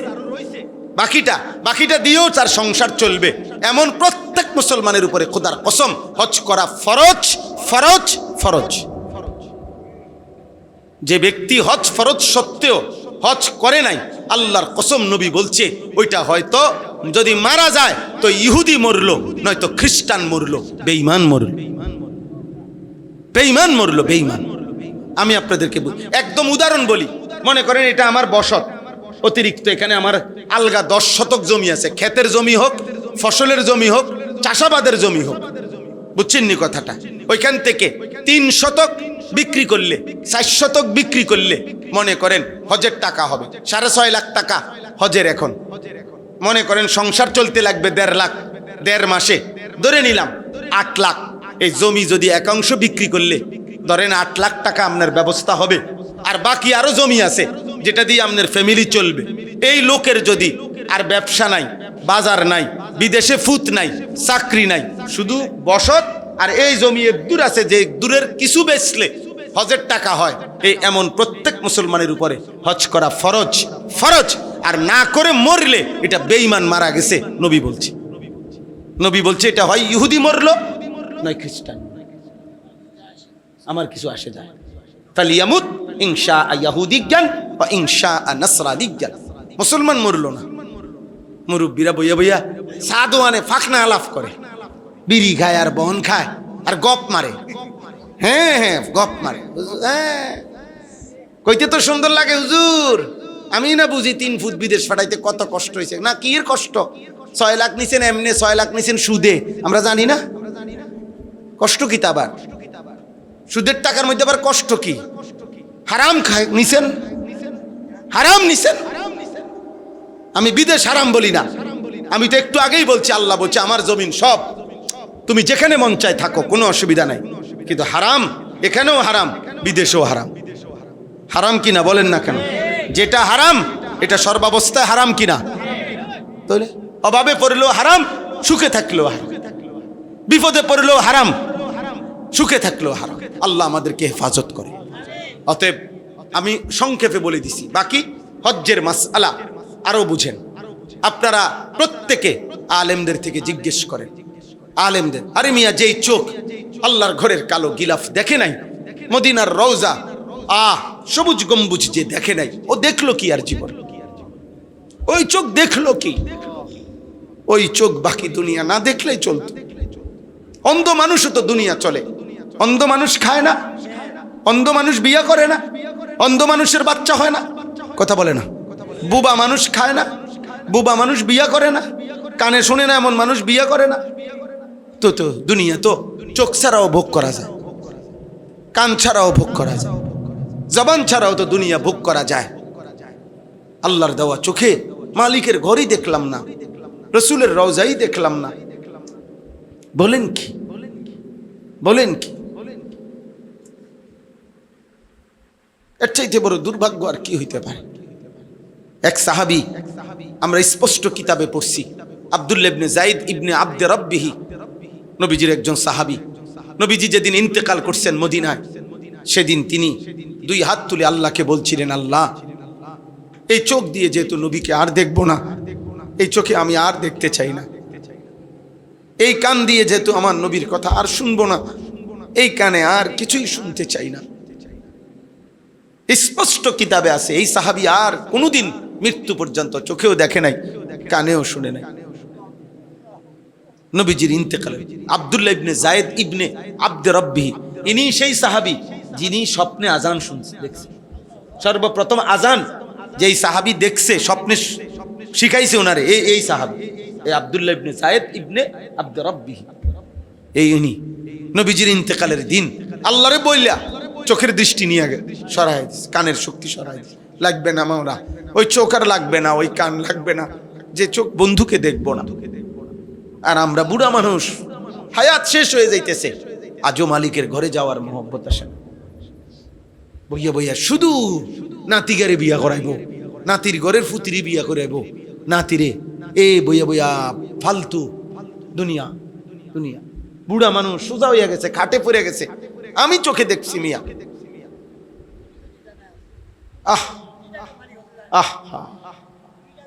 বাকিটা দিয়েও তার সংসার চলবে, এমন প্রত্যেক মুসলমানের উপরে খোদার কসম হজ করা ফরজ ফরজ ফরজ। যে ব্যক্তি হজ ফরজ সত্ত্বেও হজ করে নাই, আল্লাহর কসম নবী বলছে ওইটা হয়তো যদি মারা যায় তো ইহুদি মরলো, নয়তো খ্রিস্টান মরলো, বেঈমান মরলো, বেঈমান মরলো, বেঈমান। আমি আপনাদেরকে একদম উদাহরণ বলি, মনে করেন এটা আমার বসত, অতিরিক্ত এখানে আমার আলগা 10 শতক জমি আছে, ক্ষেতের জমি হোক, ফসলের জমি হোক, চাষাবাদের জমি হোক, বুঝছেন নি কথাটা? ওইখান থেকে 3 শতক বিক্রি করলে, 4 শতক বিক্রি করলে মনে করেন হজের টাকা হবে 6.5 লাখ টাকা হজের। এখন মনে করেন সংসার চলতে লাগবে 1.5 লাখ, 1.5 মাসে ধরে নিলাম 8 লাখ। এই জমি যদি একাংশ বিক্রি করলে ধরেন 8 লাখ টাকা আপনার ব্যবস্থা হবে, আর বাকি আরো জমি আছে যেটা দিয়ে আপনার ফ্যামিলি চলবে। এই লোকের যদি আর ব্যবসা নাই, বাজার নাই, বিদেশে ফুত নাই, চাকরি নাই, শুধু বসত আর এই জমি দূর আছে, যে দূরের কিছু বেচলে হজের টাকা হয়, এই এমন প্রত্যেক মুসলমানের উপরে হজ করা ফরজ ফরজ। আর না করে মরলে এটা বেঈমান মারা গেছে, নবী বলছে। নবী বলছে এটা হয় ইহুদি মরলো নয় খ্রিস্টান। আমার কিছু আসে যায়, ফালিয়ামুত ইনশা ইয়াহুদিজ্ঞান বা ইনশা নাসরানিজ্ঞান। মুসলমান মরলো না, মুরব্বীরা বইয়া বইয়া সাদওয়ানে ফাকনা আলাপ করে, বিড়ি খায় আর বহন খায় আর গপ মারে। হ্যাঁ গপ মারে। কইতে তো সুন্দর লাগে হুজুর, আমি না বুঝি 3 ফুট বিদেশ পাঠাইতে কত কষ্ট হয়েছে। না কি এর কষ্ট? 6 লাখ নিছেন এমনি, 6 লাখ নিছেন সুদে, আমরা জানি না কষ্ট কি? তা আবার সুদের টাকার মধ্যে আবার কষ্ট কি? হারাম খায় নিছেন, হারাম নিছেন। আমি বিদেশ হারাম বলি না, আমি তো একটু আগেই বলছি আল্লাহ বলছে আমার জমিন সব, তুমি যেখানে মন চায় থাকো, কোনো অসুবিধা নাই। কিন্তু হারাম এখানেও হারাম, বিদেশেও হারাম। হারাম কিনা বলেন না কেন? যেটা হারাম এটা সর্বাবস্থায় হারাম কিনা? তাহলে অভাবে পড়লেও হারাম, সুখে থাকলেও হারাম, বিপদে পড়লেও হারাম, সুখে থাকলেও হারাম। আল্লাহ আমাদেরকে হেফাজত করে। অতএব আমি সংক্ষেপে বলে দিছি, বাকি হজ্জের মাসআলা আরো বুঝেন। আপনারা প্রত্যেকে আলেমদের থেকে জিজ্ঞেস করেন, আলেমদের। আরে মিয়া, যেই চোখ আল্লাহর ঘরের কালো গিলাফ দেখে নাই, মদিনার রওজা সবুজ গম্বুজ যে দেখে নাই, ও দেখলো কি আর জীবন? ওই চোখ দেখলো কি? ওই চোখ বাকি দুনিয়া না দেখলেই চলতো। অন্ধ মানুষও তো দুনিয়া চলে। অন্ধ মানুষ খায় না, অন্ধ মানুষ বিয়ে করে না, অন্ধ মানুষের বাচ্চা হয় না, কথা বলে না। বুবা মানুষ খায় না, বুবা মানুষ বিয়ে করে না, কানে শোনে না এমন মানুষ বিয়ে করে না। তো দুনিয়া তো চোখ ছাড়াও ভোগ করা যায়, কান ছাড়াও ভোগ করা যায়, জবান ছাড়াও তো দুনিয়া ভোগ করা যায়। আল্লাহর দেওয়া চোখে মালিকের ঘরই দেখলাম না, রসুলের রওজাই দেখলাম না। বলেন কি? বলেন কি? এর চাইতে বড় দুর্ভাগ্য আর কি হইতে পারে? এক সাহাবী, আমরা স্পষ্ট কিতাবে পড়ছি, আব্দুল্লাহ ইবনে যায়েদ ইবনে আব্দে রব্বিহি, নবীজির একজন সাহাবী। নবীজি যেদিন ইন্তেকাল করছেন মদিনায়, সেদিন তিনি 2 হাত তুলে আল্লাহকে বলছিলেন, আল্লাহ, এই চোখ দিয়ে যেহেতু নবীকে আর দেখব না, এই চোখে আমি আর দেখতে চাই না। এই কান দিয়ে যেহেতু আমার নবীর কথা আর শুনবো না, এই কানে আর কিছুই শুনতে চাই না। স্পষ্ট কিতাবে আছে এই সাহাবী আর কোনোদিন মৃত্যু পর্যন্ত চোখেও দেখে নাই, কানেও শুনে নাই। নবীজির ইন্তেকাল, আব্দুল্লাহ ইবনে যায়েদ ইবনে আব্দে রব্বিহি, ইনি সেই সাহাবী যিনি স্বপ্নে আজান শুনছে, দেখছে। সর্বপ্রথম আজান যেই সাহাবী দেখছে, স্বপ্নে শিখাইছে ওনারে এই সাহাবী, এই আব্দুল্লাহ ইবনে যায়েদ ইবনে আব্দে রব্বিহি। এই উনি নবীজির ইন্তেকালের দিন আল্লাহরে বইলা চোখের দৃষ্টি নিয়ে সরাই দিছে, কানের শক্তি সরাই দিছে। লাগবে না মাওলা, ওই চোখ আর লাগবে না, ওই কান লাগবে না, যে চোখ বন্ধুকে দেখবো না। আর আমরা বুড়া মানুষ, হায়াত শেষ হয়ে যাইতেছে, আজও মালিকের ঘরে যাওয়ার মহব্বত আসে না। বইয়া বইয়া শুধু নাতিগারে বিয়া করাইবো, নাতির ঘরের ফুতিরি বিয়া করাইবো, নাতিরে এ বইয়া বইয়া ফালতু দুনিয়া দুনিয়া। বুড়া মানুষ সোজা হইয়া গেছে, খাটে পড়ে গেছে, আমি চোখে দেখছি মিয়া। আহ আহ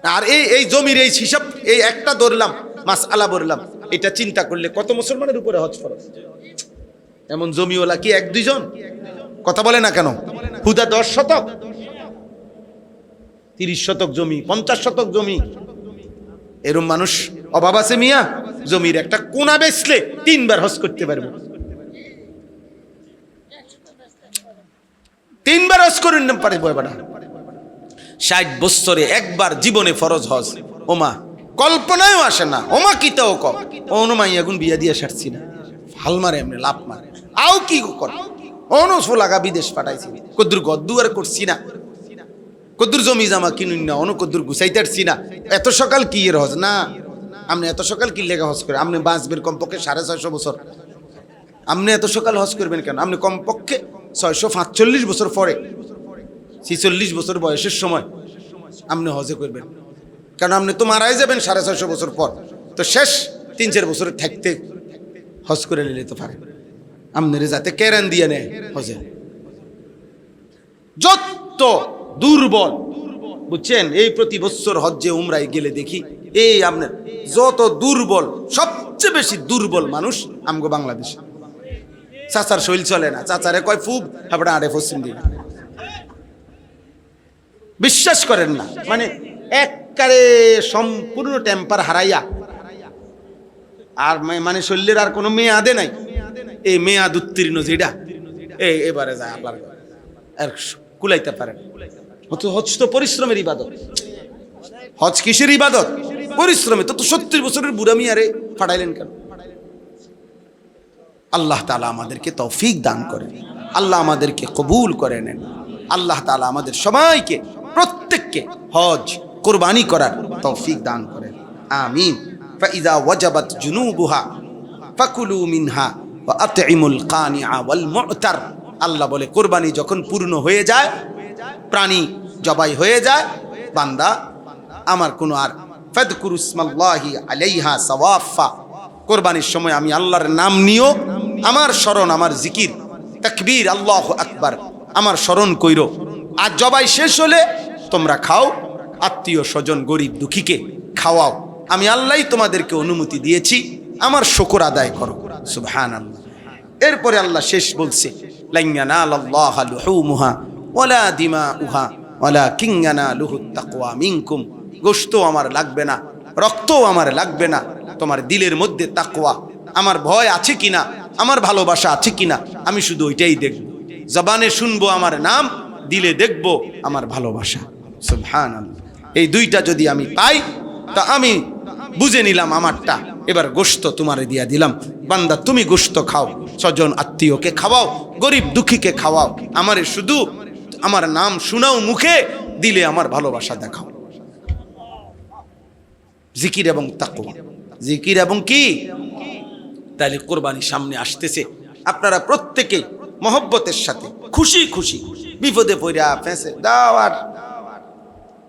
আর এই জমির এই হিসাব, এই একটা ধরলাম মাসআলা বললাম, এটা চিন্তা করলে কত মুসলমানের উপরে হজ ফরজ? এমন জমিওয়ালা কি 1-2 জন? কথা বলে না কেন? হুদা 10 শতক, 30 শতক জমি, 50 শতক জমি, এরম মানুষ অভাব আছে মিয়া? জমির একটা কোনা বেচলে 3 বার হজ করতে পারবে, 3 বার হজ করে নিতে পারে বয়বাড়া। 60 বছরে একবার জীবনে ফরজ হজ, ওমা কল্পনায়ও আসে না। ওমা কিতাও ক অনুমাই এখন বিয়া দিয়ে সারছি না, ফাল মারে এমনি লাভ মারে, আও কি কর অনসো লাগা বিদেশ পাঠাইছি, কদ্দুর গদ্দুয়ার করছি না, কদ্দুর জমি জামা কিনুন না, অন কদ্দুর গুছাইতারছি না। এত সকাল কি এর হজ না? আপনি এত সকাল কি লেখা হজ করে? আপনি বাঁচবেন কমপক্ষে 650 বছর, আপনি এত সকাল হজ করবেন কেন? আপনি কমপক্ষে 645 বছর পরে, 46 বছর বয়সের সময় আপনি হজে করবেন, কারণ আপনি তো মারাই যাবেন 650 বছর পর। তো শেষ 3-4 বছর থাকতে হজ করে নিলে তো পারে, আপনার যাতে কেরান দিয়ে নেয় হজে। যত দুর্বল বুঝছেন, এই প্রতি বছর হজ্জে উমরায় গেলে দেখি এই আপনার যত দুর্বল, সবচেয়ে বেশি দুর্বল মানুষ আমগো বাংলাদেশে। চাচার শৈল চলে না, চাচারে কয় ফুব আপনার আড়ে পশ্চিম দিকে, বিশ্বাস করেন না, মানে একবারে সম্পূর্ণ টেম্পার হারাইয়া, আর মানে শৈলের আর কোনো মেয়াদে নাই, এই মেয়াদ উত্তীর্ণ যেটা এবারে যায় আল্লাহর আর কুলাইতে পারেন। হজ তো পরিশ্রমের ইবাদত। হজ কিসের ইবাদত? পরিশ্রমে। তো 70 বছরের বুড়া মিয়ারে ফাটাইলেন কেন? আল্লাহ তাআলা আমাদেরকে তৌফিক দান করেন, আল্লাহ আমাদেরকে কবুল করে নেন, আল্লাহ তাআলা আমাদের সবাইকে প্রত্যেককে হজ কুরবানি করার তৌফিক দান করেন, আমিন। ফাইযা ওয়াজাবাত জুনুবুহা ফাকুলু মিনহা ওয়া আতইমুল কানিআ ওয়াল মু'তার। আল্লাহ বলে কুরবানি যখন পূর্ণ হয়ে যায়, প্রাণী জবাই হয়ে যায়, বান্দা আমার কোনো আর ফাযকুরুসমাল্লাহি আলাইহা সাওয়াফা, কুরবানির সময় আমি আল্লাহর নাম নিও, আমার স্মরণ, আমার জিকির, তাকবীর, আল্লাহু আকবার, আমার স্মরণ কইরো। আর জবাই শেষ হলে তোমরা খাও, আত্মীয় স্বজন গরিব দুঃখীকে খাওয়াও, আমি আল্লাহই তোমাদেরকে অনুমতি দিয়েছি, আমার শুকর আদায় করো। সুবহানাল্লাহ। এরপরে আল্লাহ শেষ বলছে, লান ইয়ানালাল্লাহা লুহুমুহা ওয়ালা দিমাউহা ওয়ালাকিন ইয়ানালুহুত তাকওয়া মিনকুম। গোশত আমার লাগবে না, রক্তও আমার লাগবে না, তোমার দিলের মধ্যে তাকওয়া, আমার ভয় আছে কিনা, আমার ভালোবাসা আছে কিনা, আমি শুধু ওইটাই দেখব। জবানে শুনবো আমার নাম, দিলে দেখবো আমার ভালোবাসা। সুবহানাল্লাহ। এই দুইটা যদি আমি পাই তা আমি বুঝে নিলাম আমারটা, এবার গোশত তোমারে দিয়া দিলাম। বান্দা তুমি গোশত খাও, স্বজন আত্মীয়কে খাওয়াও, গরিব দুঃখীকে খাওয়াও, আমারে শুধু আমার নাম শুনাও মুখে, দিলে আমার ভালোবাসা দেখাও। জিকির এবং তাকওয়া, জিকির এবং কি? তাহলে কোরবানি সামনে আসতেছে, আপনারা প্রত্যেকেই মহব্বতের সাথে খুশি খুশি, বিপদে পড়া ফেঁসে দাও আর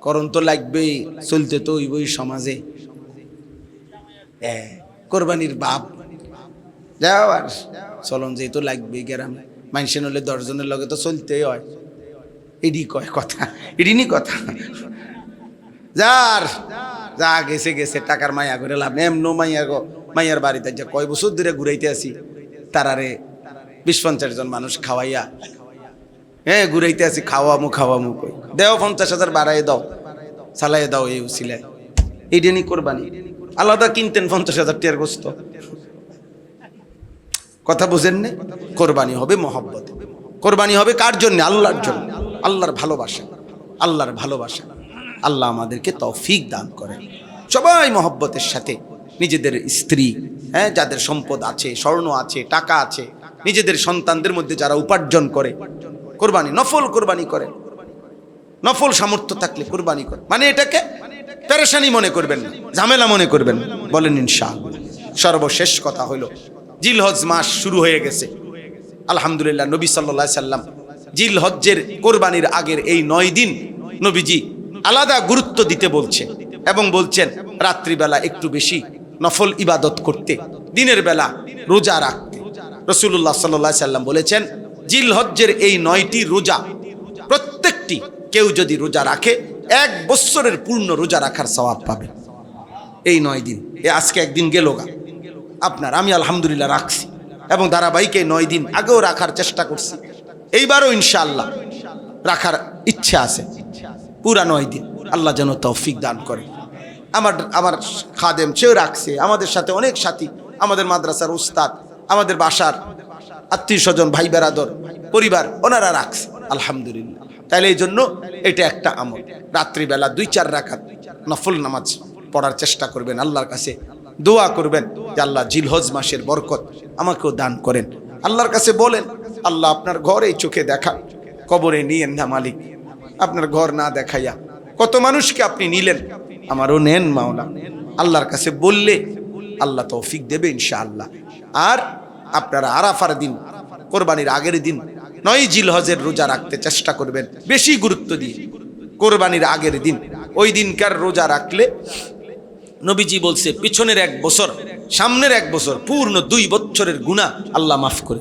করণ তো লাগবেই, চলতে তো ওই সমাজে কোরবানির বাপ যাও আর চলন যে তো লাগবেই, গ্রামে মানুষের হলে 10 জনের লগে তো চলতেই হয়, এডি কয় কথা, এডিনি কথা। যার যা গেছে গেছে, টাকার মায়া করে লাভ নেই। এমন মাইয়া গো, মাইয়ার বাড়িতে যা কয় বছর ধরে ঘুরাইতে আসি, তারারে 20-50 জন মানুষ খাওয়াইয়া, ঘুরাইতে আসি, খাওয়ামু কই দেও 50,000 বাড়াই দাও, চালাই দাও, এই উছিলায় এইডেনি কোরবানি। আলাদা কিনতেন 50,000 টিয়ার গোস্ত, কথা বুঝেন না? কোরবানি হবে মহব্বতে, কোরবানি হবে কার জন্য? আল্লাহর জন্য, আল্লাহর ভালোবাসা, আল্লাহর ভালোবাসা। আল্লাহ আমাদেরকে তৌফিক দান করেন। সবাই মহব্বতের সাথে নিজেদের স্ত্রী, যাদের সম্পদ আছে, স্বর্ণ আছে, টাকা আছে, নিজেদের সন্তানদের মধ্যে যারা উপার্জন করে, কোরবানি নফল কোরবানি করে, নফল সামর্থ্য থাকলে কোরবানি করে। মানে এটাকে পেরেশানি মনে করবেন না, ঝামেলা মনে করবেন না, বলেন ইনশাআল্লাহ। সর্বশেষ কথা হলো, জিলহজ মাস শুরু হয়ে গেছে, আলহামদুলিল্লাহ। নবী সাল্লাল্লাহু আলাইহি সাল্লাম জিলহজ্জের কোরবানির আগের এই 9 দিন নবীজি আলাদা গুরুত্ব দিতে বলছে এবং বলছেন রাত্রিবেলা একটু বেশি নফল ইবাদত করতে, দিনের বেলা রোজা রাখতে। রাসূলুল্লাহ সাল্লাল্লাহু আলাইহি সাল্লাম বলেছেন, জিলহজ্জের এই 9টি রোজা প্রত্যেকটি কেউ যদি রোজা রাখে 1 বছরের পূর্ণ রোজা রাখার সওয়াব পাবেন এই 9 দিন। আজকে একদিন গেল গা আপনার, আমি আলহামদুলিল্লাহ রাখছি এবং ধারাবাহিক এই 9 দিন আগেও রাখার চেষ্টা করছি, এইবারও ইনশাআল্লাহ রাখার ইচ্ছা আছে পুরা 9 দিন। আল্লাহ যেন তৌফিক দান করে। আমার খাদেম সেও রাখছে, আমাদের সাথে অনেক সাথী, আমাদের মাদ্রাসার উস্তাদ, আমাদের বাসার আত্মীয় স্বজন, ভাই বেরাদর, পরিবার, ওনারা রাখছে আলহামদুলিল্লাহ। তাহলে এই জন্য এটা একটা আমল। রাত্রিবেলা 2-4 রাকাত নফল নামাজ পড়ার চেষ্টা করবেন, আল্লাহর কাছে দোয়া করবেন যে আল্লাহ জিলহজ মাসের বরকত আমাকেও দান করেন। আল্লাহর কাছে বলেন, আল্লাহ আপনার ঘর এই চোখে দেখা, কবরে নিয়েন না মালিক, আপনার ঘর না দেখাইয়া কত মানুষকে আপনি নিলেন, আমারও নেন মাওলা। আল্লাহর কাছে বললে আল্লাহ তৌফিক দেবে ইনশাআল্লাহ। আর আপনারা আরাফার দিন, কোরবানির আগের দিন 9 জিলহজের রোজা রাখতে চেষ্টা করবেন, বেশি গুরুত্ব দিয়ে। কোরবানির আগের দিন, ওই দিনকার রোজা রাখলে নবীজি বলছে পিছনের 1 বছর, সামনের 1 বছর, পূর্ণ 2 বছরের গুনাহ আল্লাহ মাফ করে।